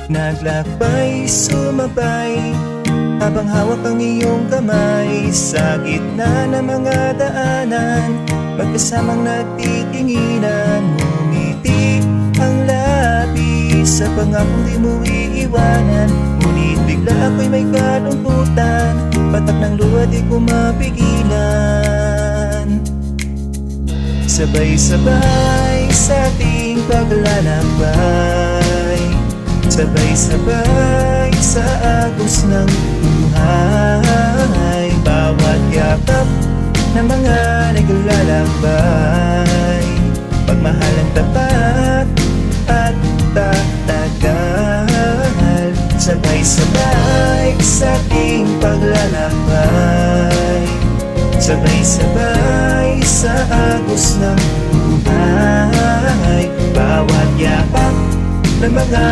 Naglakbay, sumabay, habang hawak ang iyong kamay. Sa gitna ng mga daanan, magkasamang nagtitinginan. Ngumiti ang labi sa pangakong di mo iiwanan. Ngunit bigla ako'y may kalungkutan, patak ng luha di ko mapigilan. Sabay-sabay sa ating paglalakbay, sabay-sabay sa agos ng buhay. Bawat yakap ng mga naglalakbay, pagmahalang tapat at tatagal. Sabay-sabay sa ating paglalakbay, sabay-sabay sa agos ng buhay. Bawat yakap ng mga